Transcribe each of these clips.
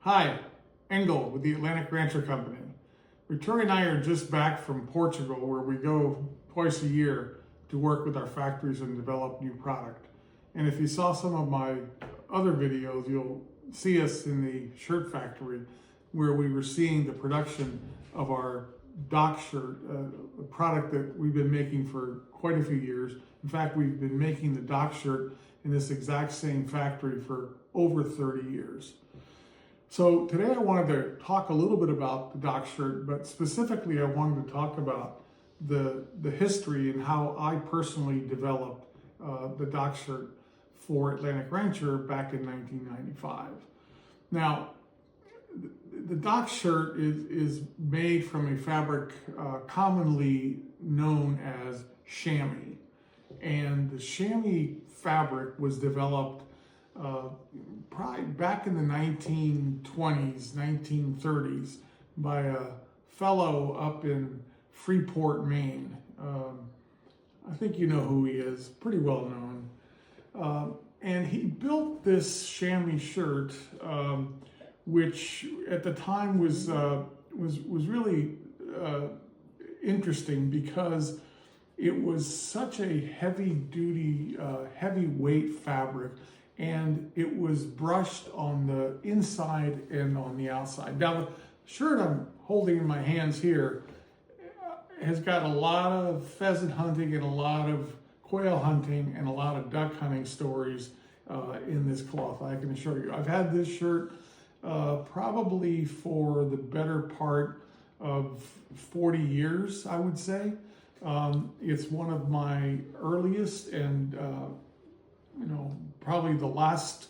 Hi, Engel with the Atlantic Rancher Company. Victoria and I are just back from Portugal, where we go twice a year to work with our factories and develop new product. And if you saw some of my other videos, you'll see us in the shirt factory where we were seeing the production of our dock shirt, a product that we've been making for quite a few years. In fact, we've been making the dock shirt in this exact same factory for over 30 years. So today I wanted to talk a little bit about the dock shirt, but specifically I wanted to talk about the history and how I personally developed the dock shirt for Atlantic Rancher back in 1995. Now, the dock shirt is made from a fabric commonly known as chamois. And the chamois fabric was developed probably back in the 1920s, 1930s by a fellow up in Freeport, Maine. I think you know who he is, pretty well known. And he built this chamois shirt, which at the time was really interesting because it was such a heavy-duty, heavyweight fabric, and it was brushed on the inside and on the outside. Now, the shirt I'm holding in my hands here has got a lot of pheasant hunting and a lot of quail hunting and a lot of duck hunting stories in this cloth, I can assure you. I've had this shirt probably for the better part of 40 years, I would say. It's one of my earliest and probably the last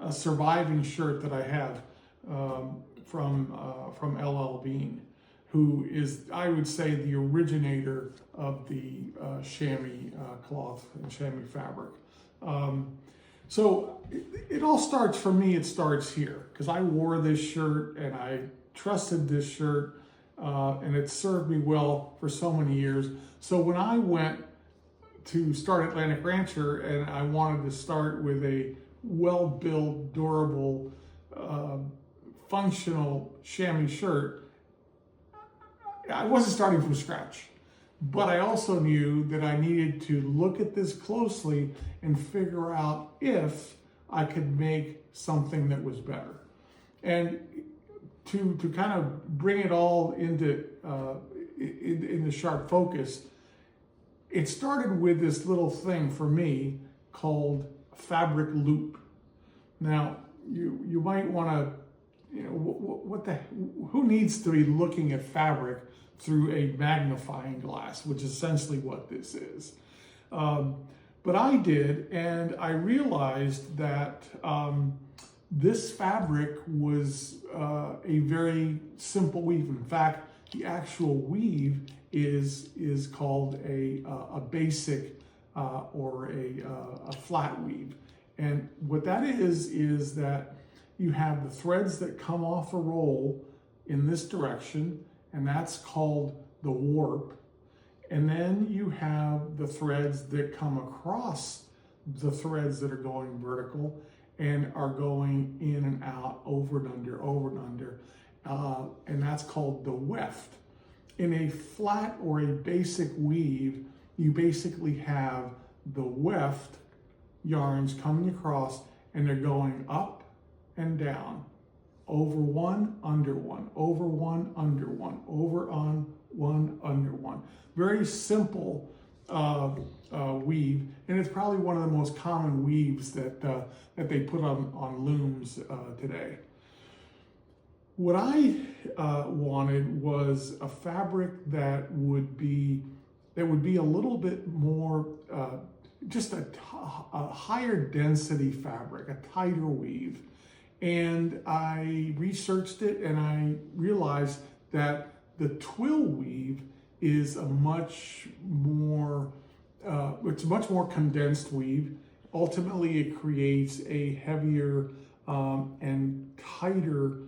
surviving shirt that I have from LL Bean, who is, I would say, the originator of the chamois cloth and chamois fabric. So it all starts, for me, it starts here, because I wore this shirt and I trusted this shirt and it served me well for so many years. So when I went to start Atlantic Rancher and I wanted to start with a well-built, durable, functional chamois shirt, I wasn't starting from scratch. But I also knew that I needed to look at this closely and figure out if I could make something that was better. And to kind of bring it all into sharp focus, it started with this little thing for me called fabric loop. Now, you might want to, who needs to be looking at fabric through a magnifying glass, which is essentially what this is. But I did, and I realized that this fabric was a very simple weave. In fact, the actual weave is called a basic or a flat weave. And what that is that you have the threads that come off a roll in this direction, and that's called the warp. And then you have the threads that come across the threads that are going vertical and are going in and out, over and under, over and under. And that's called the weft. In a flat or a basic weave, you basically have the weft yarns coming across and they're going up and down, over one, under one, over one, under one, over on one, under one. Very simple weave, and it's probably one of the most common weaves that they put on looms today. What I wanted was a fabric that would be a little bit more, just a higher density fabric, a tighter weave. And I researched it and I realized that the twill weave is a much more, it's a much more condensed weave. Ultimately, it creates a heavier and tighter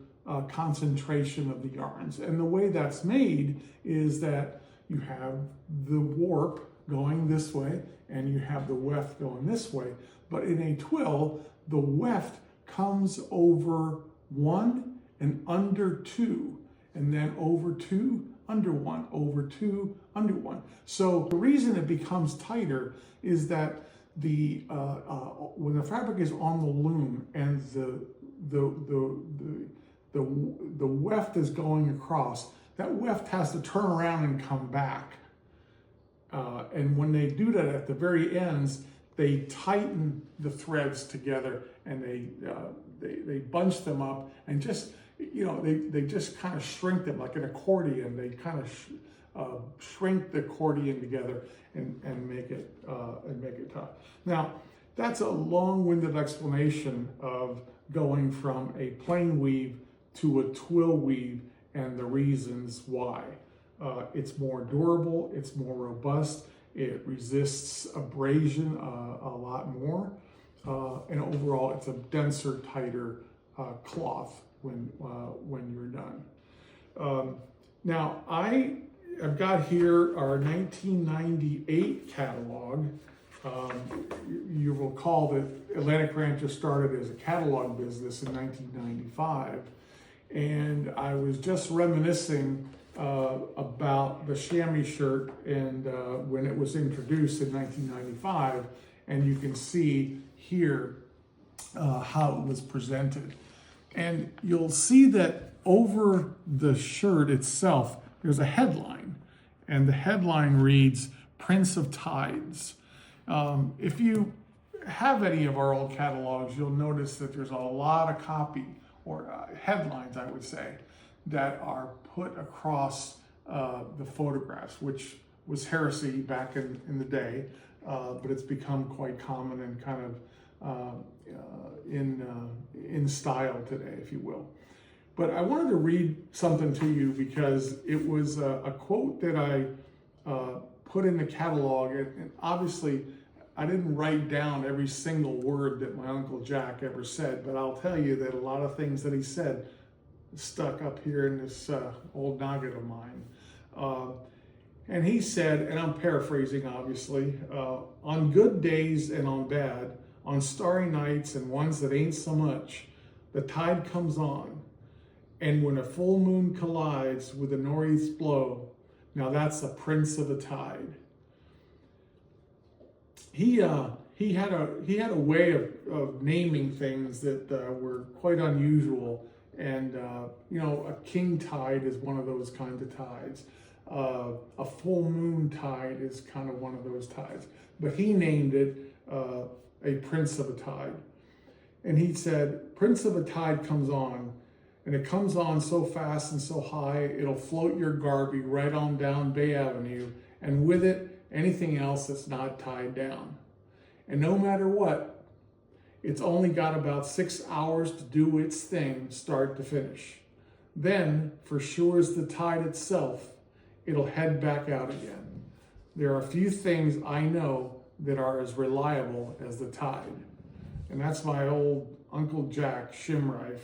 concentration of the yarns. And the way that's made is that you have the warp going this way and you have the weft going this way. But in a twill, the weft comes over one and under 2, and then over 2, under 1, over 2, under 1. So the reason it becomes tighter is that when the fabric is on the loom and the weft is going across, that weft has to turn around and come back. And when they do that at the very ends, they tighten the threads together, and they bunch them up, and just, you know, they just kind of shrink them like an accordion. They kind of shrink the accordion together and make it tough. Now, that's a long-winded explanation of going from a plain weave to a twill weave and the reasons why. It's more durable, it's more robust, it resists abrasion a lot more, and overall it's a denser, tighter cloth when you're done. Now I've got here our 1998 catalog. You will recall that Atlantic Rancher started as a catalog business in 1995, and I was just reminiscing about the chamois shirt and when it was introduced in 1995, and you can see here how it was presented. And you'll see that over the shirt itself, there's a headline, and the headline reads, Prince of Tides. If you have any of our old catalogs, you'll notice that there's a lot of copy, or headlines, I would say, that are put across the photographs, which was heresy back in the day, but it's become quite common and kind of in style today, if you will. But I wanted to read something to you because it was a quote that I put in the catalog, and obviously I didn't write down every single word that my Uncle Jack ever said, but I'll tell you that a lot of things that he said stuck up here in this old noggin of mine. And he said, and I'm paraphrasing obviously, on good days and on bad, on starry nights and ones that ain't so much, the tide comes on, and when a full moon collides with a northeast blow, now that's the prince of the tide. He had a way of naming things that were quite unusual, and you know, a king tide is one of those kinds of tides. A full moon tide is kind of one of those tides, but he named it a prince of a tide. And he said, Prince of a tide comes on, and it comes on so fast and so high, it'll float your garby right on down Bay Avenue, and with it, anything else that's not tied down. And no matter what, it's only got about 6 hours to do its thing, start to finish. Then, for sure as the tide itself, it'll head back out again. There are a few things I know that are as reliable as the tide. And that's my old Uncle Jack Shimrife,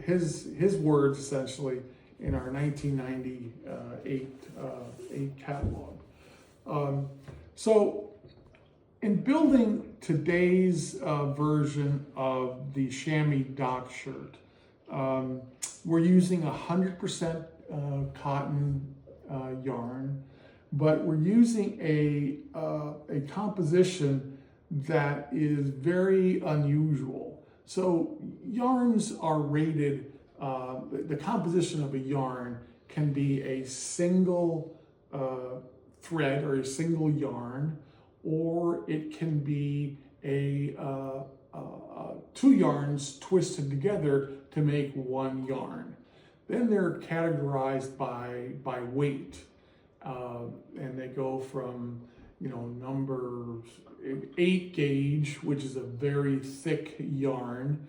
his words essentially in our 1998 catalog. So in building today's version of the Chamois Dock Shirt, we're using 100% cotton yarn, but we're using a composition that is very unusual. So yarns are rated, the composition of a yarn can be a single thread or a single yarn, or it can be two yarns twisted together to make one yarn. Then they're categorized by weight, and they go from, you know, number 8 gauge, which is a very thick yarn,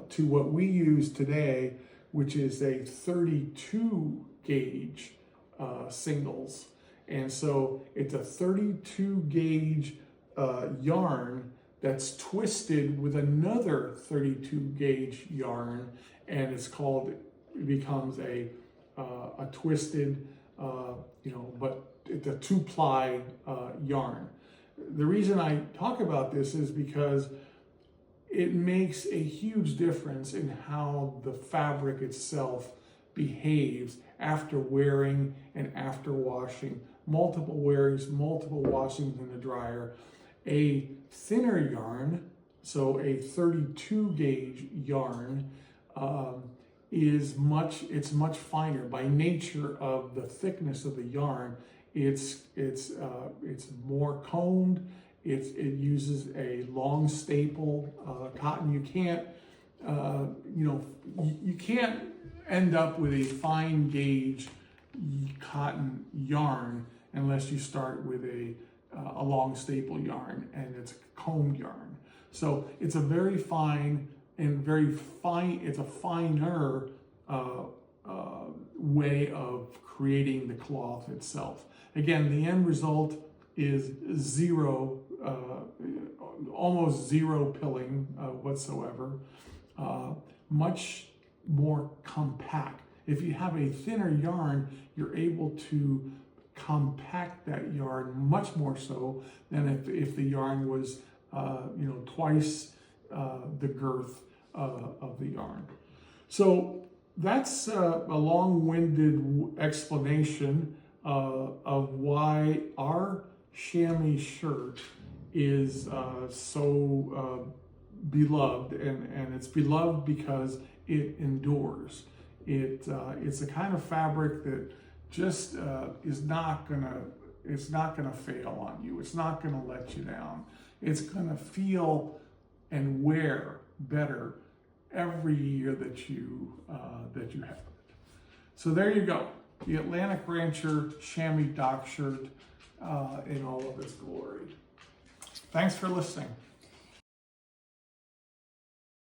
to what we use today, which is a 32 gauge singles. And so it's a 32 gauge yarn that's twisted with another 32 gauge yarn, and it becomes a twisted, you know, but it's a 2-ply yarn. The reason I talk about this is because it makes a huge difference in how the fabric itself behaves after wearing and after washing. Multiple wearings, multiple washings in the dryer. A thinner yarn, so a 32 gauge yarn, it's much finer by nature of the thickness of the yarn. It's more combed. It uses a long staple cotton. You can't you can't end up with a fine gauge cotton yarn unless you start with a long staple yarn, and it's combed yarn. So it's a very fine and it's a finer way of creating the cloth itself. Again, the end result is almost zero pilling whatsoever. Much more compact. If you have a thinner yarn, you're able to compact that yarn much more so than if the yarn was twice the girth of the yarn. So that's a long-winded explanation of why our chamois shirt is so beloved, and it's beloved because it endures. It's a kind of fabric that just is not gonna fail on you. It's not gonna let you down. It's gonna feel and wear better every year that you have it. So there you go, the Atlantic Rancher Chamois Dock Shirt in all of its glory. Thanks for listening.